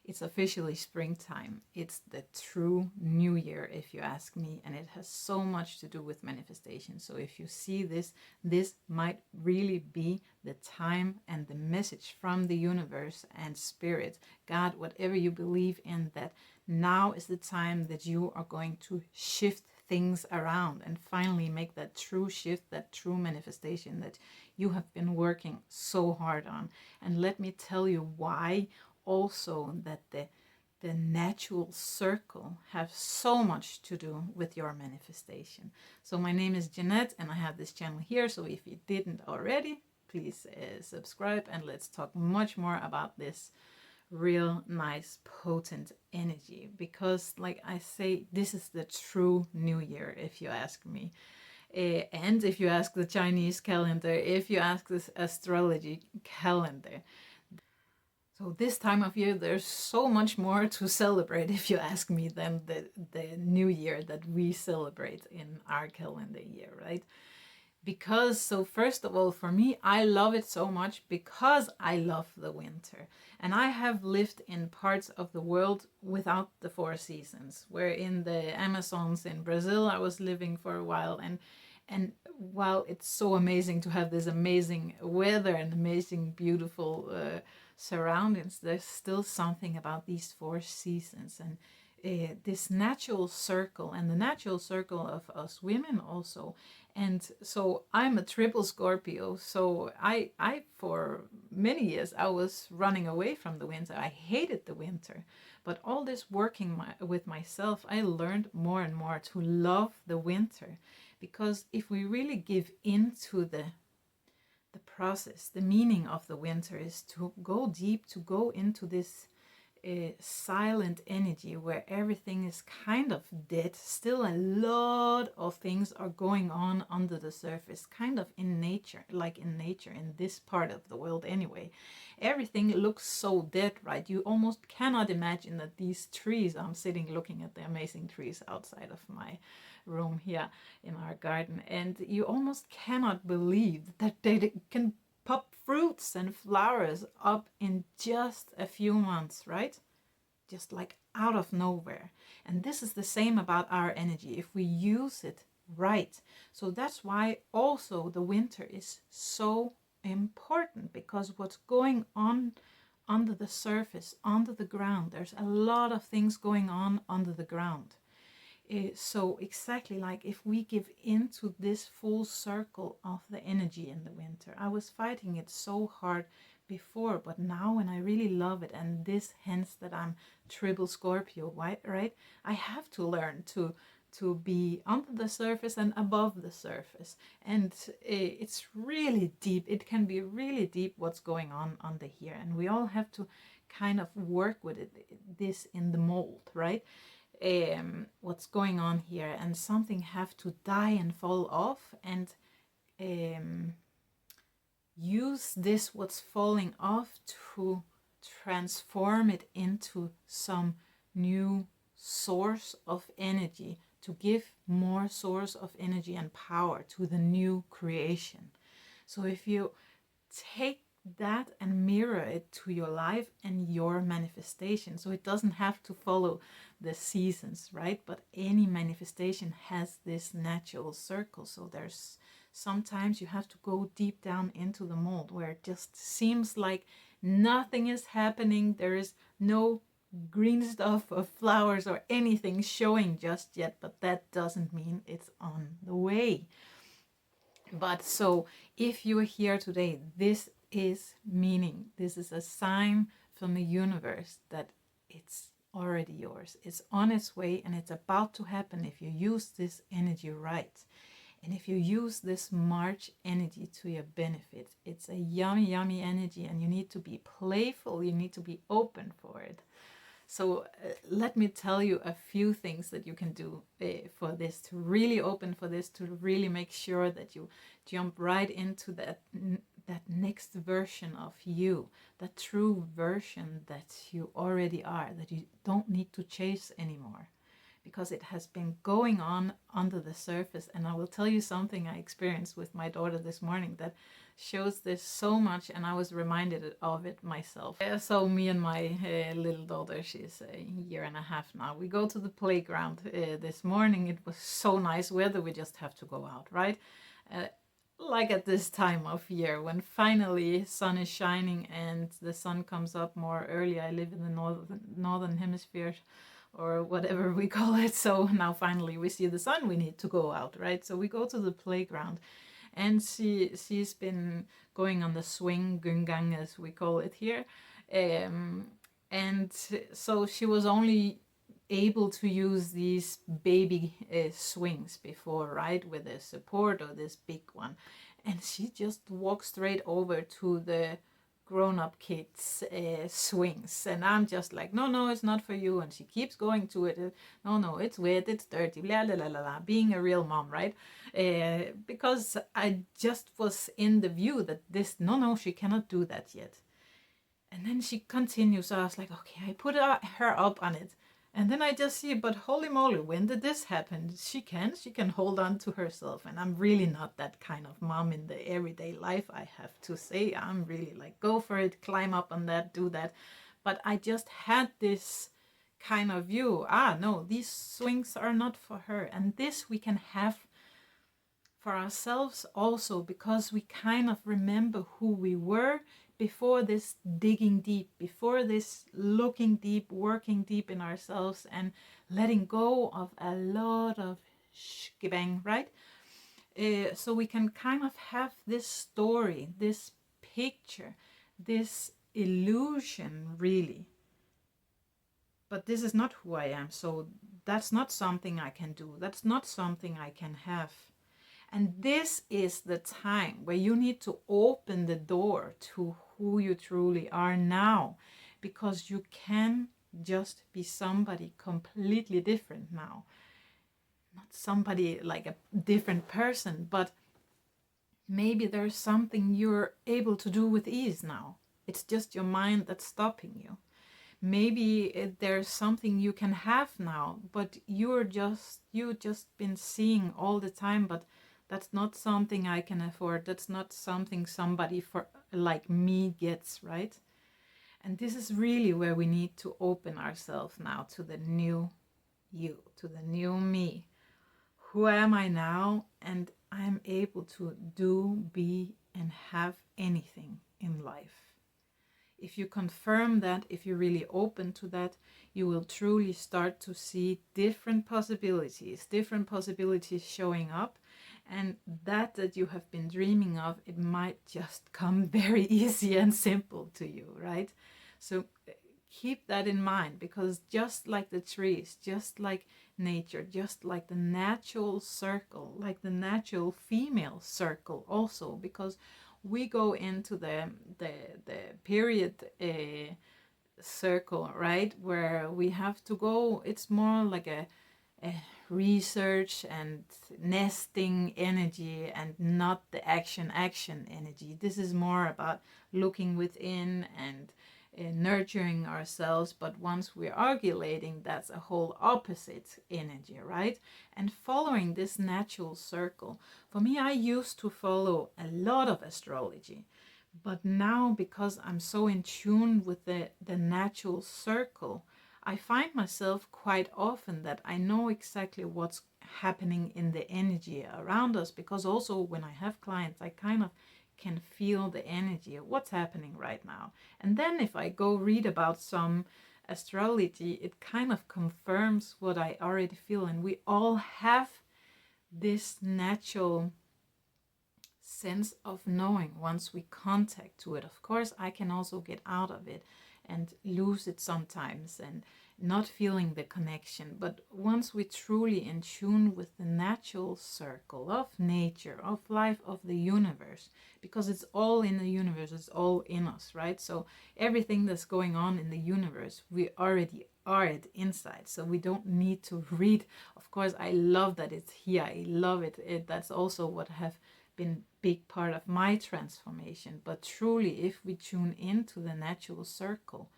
It's officially springtime. It's the true new year, if you ask me, and it has so much to do with manifestation. So if you see this, this might really be the time and the message from the universe and spirit, God, whatever you believe in, that now is the time that you are going to shift things around and finally make that true shift, that true manifestation that you have been working so hard on. And let me tell you why also that the natural circle have so much to do with your manifestation. So my name is Jeanette and I have this channel here. So if you didn't already, please subscribe and let's talk much more about this real nice potent energy, because like I say, this is the true new year, if you ask me. And if you ask the Chinese calendar, if you ask this astrology calendar, so this time of year, there's so much more to celebrate, if you ask me, than the new year that we celebrate in our calendar year, right? Because, so first of all, for me, I love it so much because I love the winter. And I have lived in parts of the world without the four seasons, where in the Amazons in Brazil, I was living for a while. And while it's so amazing to have this amazing weather and amazing, beautiful surroundings, there's still something about these four seasons and this natural circle, and the natural circle of us women also. And so I'm a triple Scorpio, so I for many years I was running away from the winter. I hated the winter, but all this working with myself, I learned more and more to love the winter, because if we really give into the process, the meaning of the winter is to go deep, to go into this silent energy where everything is kind of dead. Still a lot of things are going on under the surface, kind of in nature, like in nature in this part of the world anyway. Everything looks so dead, right? You almost cannot imagine that these trees, I'm sitting looking at the amazing trees outside of my room here in our garden, and you almost cannot believe that they can pop fruits and flowers up in just a few months, right? Just like out of nowhere. And this is the same about our energy if we use it right. So that's why also the winter is so important, because what's going on under the surface, under the ground, there's a lot of things going on under the ground. So exactly like if we give into this full circle of the energy in the winter, I was fighting it so hard before, but now when I really love it, and this hence that I'm triple Scorpio, right? I have to learn to be under the surface and above the surface, and it's really deep. It can be really deep what's going on under here, and we all have to kind of work with it, this in the mold, right? What's going on here, and something have to die and fall off, and use this what's falling off to transform it into some new source of energy, to give more source of energy and power to the new creation. So if you take that and mirror it to your life and your manifestation, so it doesn't have to follow the seasons, right? But any manifestation has this natural circle. So there's sometimes you have to go deep down into the mold where it just seems like nothing is happening. There is no green stuff or flowers or anything showing just yet, but that doesn't mean it's on the way. But so if you're here today, this is meaning, this is a sign from the universe that it's already yours. It's on its way and it's about to happen if you use this energy right. And if you use this March energy to your benefit, it's a yummy, yummy energy, and you need to be playful, you need to be open for it. So let me tell you a few things that you can do for this, to really open for this, to really make sure that you jump right into that next version of you, that true version that you already are, that you don't need to chase anymore. because it has been going on under the surface. And I will tell you something I experienced with my daughter this morning that shows this so much, and I was reminded of it myself. So me and my little daughter, she's a year and a half now, we go to the playground this morning. It was so nice weather, we just have to go out, right? Like at this time of year when finally sun is shining and the sun comes up more early. I live in the northern hemisphere, or whatever we call it, so now finally we see the sun, we need to go out, right? So we go to the playground, and she's been going on the swing, gungang as we call it here, and so she was only able to use these baby swings before, right, with a support or this big one, and she just walked straight over to the grown-up kids swings, and I'm just like, no, it's not for you, and she keeps going to it. No, it's wet, it's dirty, blah blah blah blah, being a real mom, right? Because I just was in the view that this, no, she cannot do that yet. And then she continues, so I was like, okay, I put her up on it. And then I just see, but holy moly, when did this happen? She can hold on to herself. And I'm really not that kind of mom in the everyday life, I have to say. I'm really like, go for it, climb up on that, do that. But I just had this kind of view, no, these swings are not for her. And this we can have for ourselves also, because we kind of remember who we were before this digging deep, before this looking deep, working deep in ourselves and letting go of a lot of shkibang, right? So we can kind of have this story, this picture, this illusion, really. But this is not who I am, so that's not something I can do. That's not something I can have. And this is the time where you need to open the door to who you truly are now, because you can just be somebody completely different now. Not somebody like a different person, but maybe there's something you're able to do with ease now. It's just your mind that's stopping you. Maybe there's something you can have now, but you've just been seeing all the time, but that's not something I can afford. That's not something somebody for like me gets, right? And this is really where we need to open ourselves now to the new you, to the new me. Who am I now? And I'm able to do, be, and have anything in life. If you confirm that, if you're really open to that, you will truly start to see different possibilities showing up. And that you have been dreaming of, it might just come very easy and simple to you, right? So keep that in mind, because just like the trees, just like nature, just like the natural circle, like the natural female circle also, because we go into the period circle, right, where we have to go, it's more like a research and nesting energy, and not the action energy. This is more about looking within and nurturing ourselves. But once we're ovulating, that's a whole opposite energy, right? And following this natural circle, for me, I used to follow a lot of astrology, but now, because I'm so in tune with the natural circle, I find myself quite often that I know exactly what's happening in the energy around us, because also when I have clients, I kind of can feel the energy of what's happening right now. And then if I go read about some astrology, it kind of confirms what I already feel. And we all have this natural sense of knowing once we contact to it. Of course, I can also get out of it and lose it sometimes and not feeling the connection. But once we truly in tune with the natural circle of nature, of life, of the universe, because it's all in the universe, it's all in us, right? So everything that's going on in the universe, we already are it inside, so we don't need to read. Of course, I love that it's here, I love it. That's also what have been big part of my transformation. But truly, if we tune into the natural circle,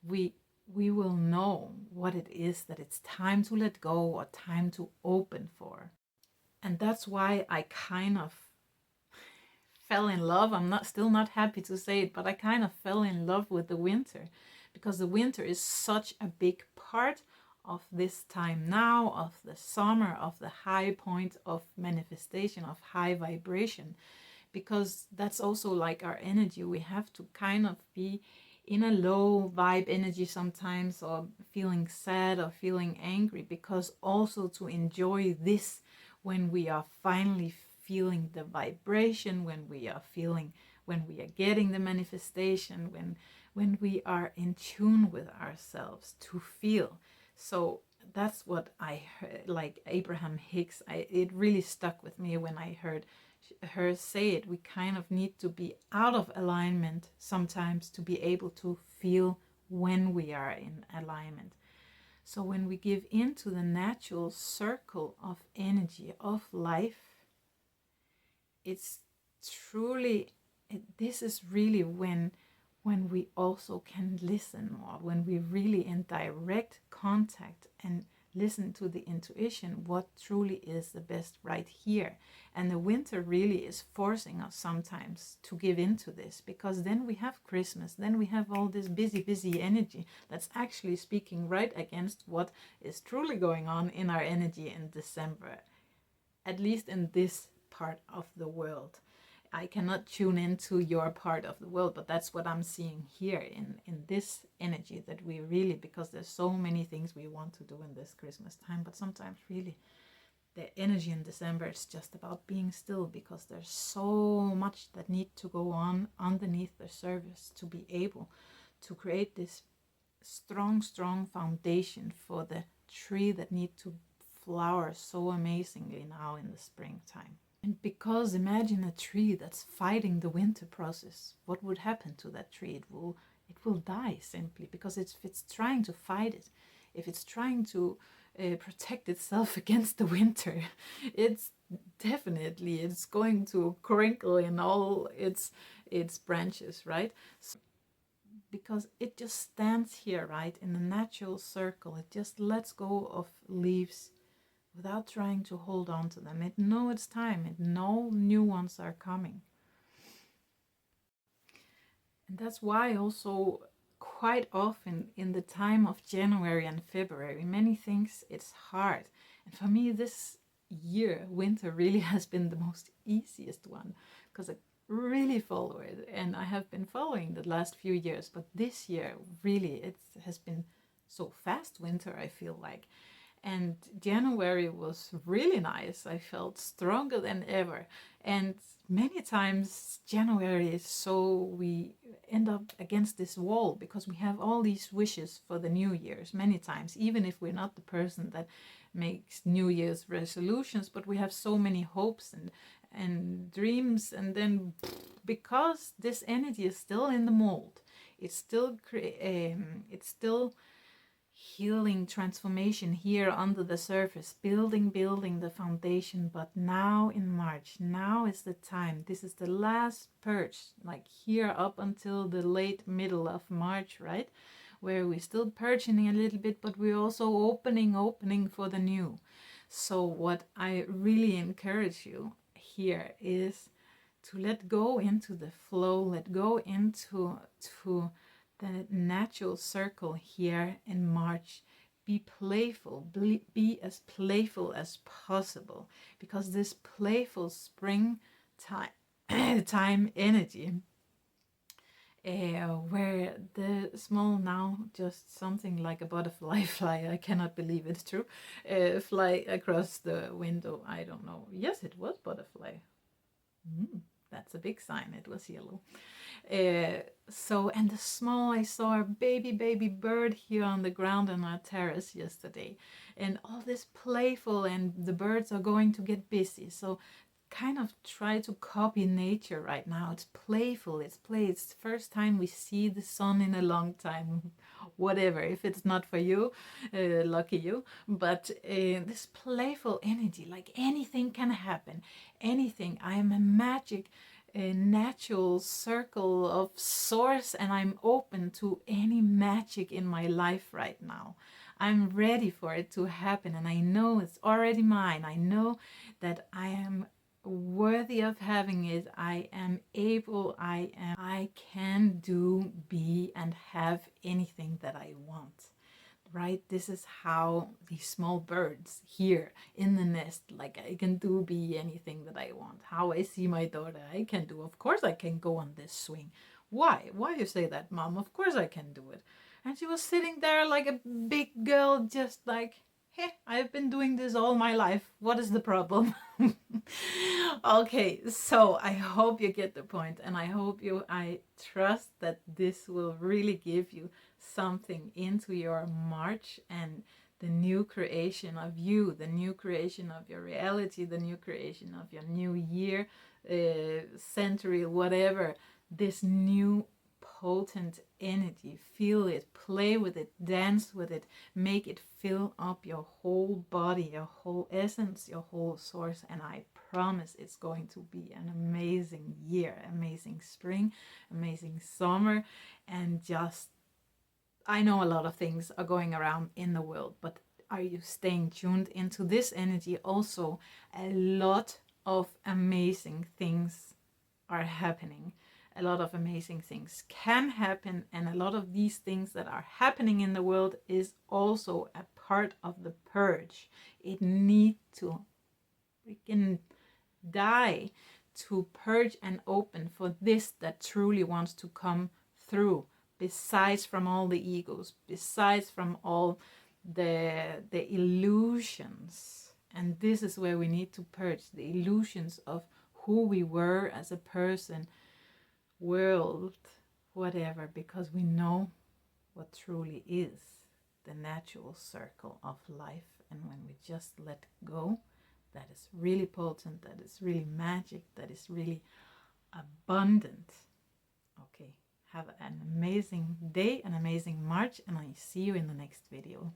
we will know what it is that it's time to let go or time to open for. And that's why I kind of fell in love. I'm still not happy to say it, but I kind of fell in love with the winter, because the winter is such a big part of this time now, of the summer, of the high point of manifestation, of high vibration, because that's also like our energy. We have to kind of be in a low vibe energy sometimes, or feeling sad or feeling angry, because also to enjoy this when we are finally feeling the vibration, when we are getting the manifestation, when we are in tune with ourselves to feel. So that's what I heard, like Abraham Hicks. It really stuck with me when I heard her say it. We kind of need to be out of alignment sometimes to be able to feel when we are in alignment. So when we give into the natural circle of energy of life, it's truly, this is really when we also can listen more, when we really in direct contact and listen to the intuition, what truly is the best right here. And the winter really is forcing us sometimes to give into this, because then we have Christmas, then we have all this busy energy that's actually speaking right against what is truly going on in our energy in December, at least in this part of the world. I cannot tune into your part of the world, but that's what I'm seeing here in this energy, that we really, because there's so many things we want to do in this Christmas time, but sometimes really the energy in December, it's just about being still, because there's so much that need to go on underneath the surface to be able to create this strong foundation for the tree that need to flower so amazingly now in the springtime. And because imagine a tree that's fighting the winter process, what would happen to that tree? It will die simply, because if it's trying to fight it, if it's trying to protect itself against the winter, it's going to crinkle in all its branches, right? So, because it just stands here, right, in the natural circle, it just lets go of leaves without trying to hold on to them. It knows it's time. It knows new ones are coming. And that's why also quite often in the time of January and February, many things it's hard. And for me, this year, winter really has been the most easiest one, because I really follow it. And I have been following the last few years, but this year really it has been so fast winter, I feel like. And January was really nice. I felt stronger than ever. And many times January is so we end up against this wall, because we have all these wishes for the New Year's many times, even if we're not the person that makes New Year's resolutions, but we have so many hopes and dreams. And then because this energy is still in the mold, it's still healing transformation here under the surface, building the foundation. But now in March, now is the time. This is the last purge, like here up until the late middle of March, right, where we're still purging a little bit, but we're also opening for the new. So what I really encourage you here is to let go into the flow, let go into the natural circle here in March. Be playful, be as playful as possible, because this playful spring time energy, where the small, now just something like a butterfly fly, I cannot believe it's true, fly across the window. I don't know. Yes, it was butterfly. That's a big sign. It was yellow. So, and the small, I saw a baby bird here on the ground on our terrace yesterday, and all this playful, and the birds are going to get busy. So kind of try to copy nature right now. It's playful, it's play. It's the first time we see the sun in a long time. Whatever, if it's not for you, lucky you. But this playful energy, like anything can happen, anything. I am a magic a natural circle of source, and I'm open to any magic in my life right now. I'm ready for it to happen, and I know it's already mine. I know that I am worthy of having it. I am able, I can do, be, and have anything that I want. Right? This is how these small birds here in the nest, like, I can do, be anything that I want. How I see my daughter, I can do. Of course I can go on this swing. Why you say that, Mom? Of course I can do it. And she was sitting there like a big girl, just like, hey, I've been doing this all my life. What is the problem? Okay, so I hope you get the point, and I trust that this will really give you something into your March and the new creation of you, the new creation of your reality, the new creation of your new year, century, whatever. This new potent energy. Feel it, play with it, dance with it, make it fill up your whole body, your whole essence, your whole source. And I promise it's going to be an amazing year, amazing spring, amazing summer. And just, I know a lot of things are going around in the world, but are you staying tuned into this energy? Also, a lot of amazing things are happening. A lot of amazing things can happen, and a lot of these things that are happening in the world is also a part of the purge. It needs to freaking die to purge and open for this that truly wants to come through, besides from all the egos, besides from all the illusions. And this is where we need to purge the illusions of who we were as a person, world, whatever, because we know what truly is the natural circle of life. And when we just let go, that is really potent, that is really magic, that is really abundant. Okay, have an amazing day, an amazing March, and I see you in the next video.